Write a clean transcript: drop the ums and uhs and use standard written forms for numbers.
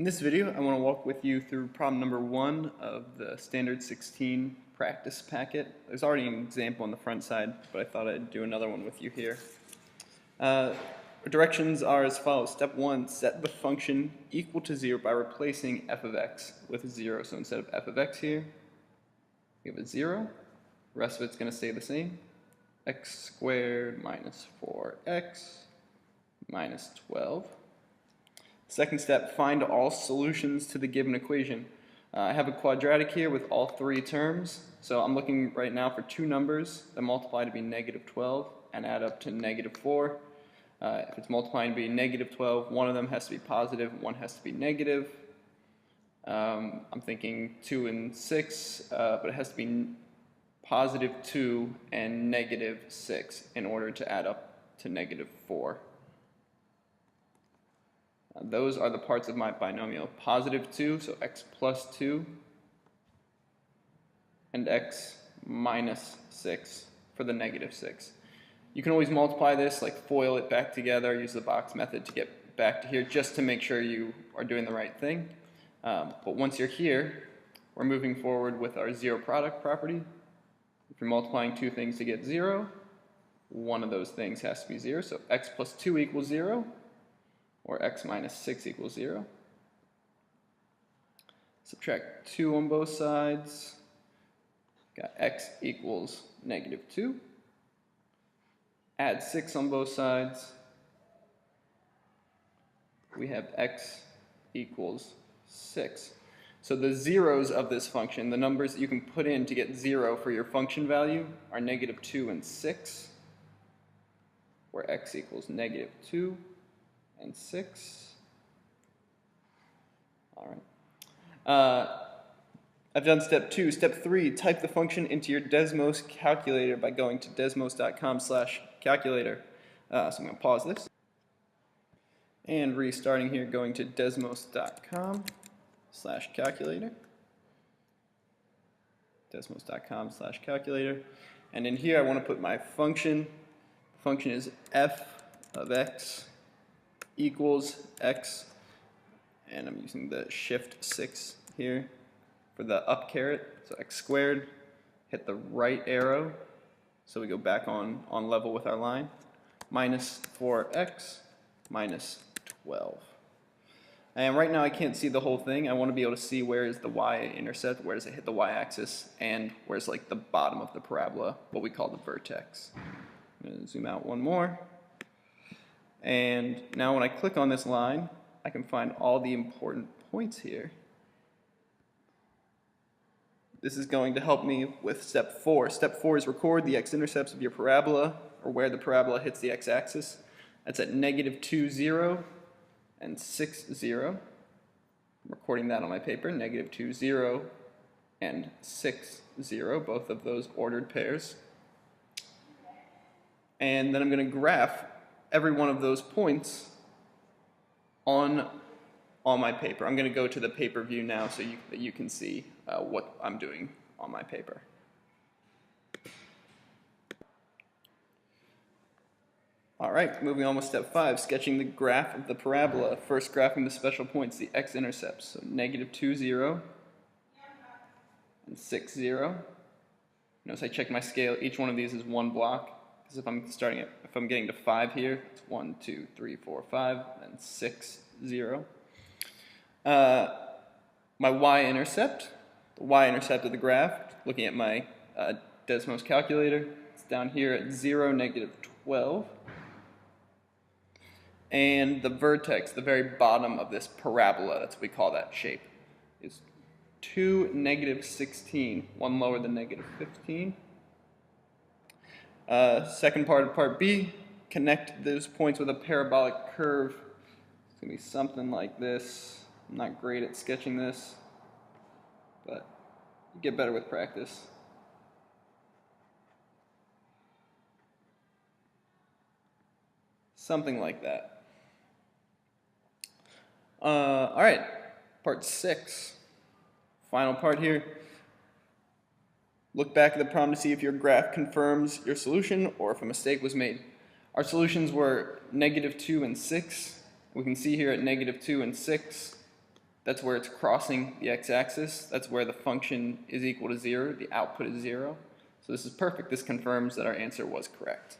In this video, I want to walk with you through problem number 1 of the Standard 16 practice packet. There's already an example on the front side, but I thought I'd do another one with you here. Directions are as follows. Step 1, set the function equal to 0 by replacing f of x with 0. So instead of f of x here, we have a 0. The rest of it's going to stay the same. X squared minus 4x minus 12. Second step, find all solutions to the given equation. I have a quadratic here with all three terms, so I'm looking right now for two numbers that multiply to be negative 12 and add up to negative 4. If it's multiplying to be negative 12, one of them has to be positive, one has to be negative. I'm thinking 2 and 6, but it has to be positive 2 and negative 6 in order to add up to negative 4. Those are the parts of my binomial. Positive 2, so x plus 2, and x minus 6 for the negative 6. You can always multiply this, like FOIL it back together, use the box method to get back to here just to make sure you are doing the right thing. But once you're here, we're moving forward with our zero product property. If you're multiplying two things to get 0, one of those things has to be 0. So x plus 2 equals 0. Or x minus 6 equals 0. Subtract 2 on both sides. Got x equals negative 2. Add 6 on both sides. We have x equals 6. So the zeros of this function, the numbers that you can put in to get 0 for your function value, are negative 2 and 6, where x equals negative 2 and 6. All right. I've done step 2. Step 3, type the function into your Desmos calculator by going to desmos.com/calculator. So I'm going to pause this. And restarting here, going to desmos.com/calculator. Desmos.com/calculator. And in here I want to put my function. The function is f of x equals x, and I'm using the shift 6 here for the up caret, so x squared, hit the right arrow, so we go back on level with our line, minus 4x minus 12. And right now I can't see the whole thing. I want to be able to see where is the y-intercept, where does it hit the y-axis, and where's like the bottom of the parabola, what we call the vertex. I'm going to zoom out one more. And now when I click on this line, I can find all the important points here. This is going to help me with step 4. Step 4 is record the x-intercepts of your parabola, or where the parabola hits the x-axis. That's at negative 2, 0, and 6, 0. I'm recording that on my paper, negative 2, 0, and 6, 0, both of those ordered pairs. And then I'm going to graph every one of those points on my paper. I'm going to go to the paper view now so that you can see what I'm doing on my paper. All right, moving on with step 5, sketching the graph of the parabola. First graphing the special points, the x-intercepts. So negative 2, 0, and 6, 0. Notice I checked my scale. Each one of these is one block. Because if I'm getting to 5 here, it's 1, 2, 3, 4, 5, and 6, 0. My y-intercept, the y-intercept of the graph, looking at my Desmos calculator, it's down here at 0, negative 12. And the vertex, the very bottom of this parabola, that's what we call that shape, is 2, negative 16, one lower than negative 15. Second part of part B, connect those points with a parabolic curve. It's going to be something like this. I'm not great at sketching this, but you get better with practice. Something like that. All right, part 6. Final part here. Look back at the problem to see if your graph confirms your solution or if a mistake was made. Our solutions were negative 2 and 6. We can see here at negative 2 and 6, That's where it's crossing the x-axis. That's where the function is equal to 0. The output is 0. So this is perfect. This confirms that our answer was correct.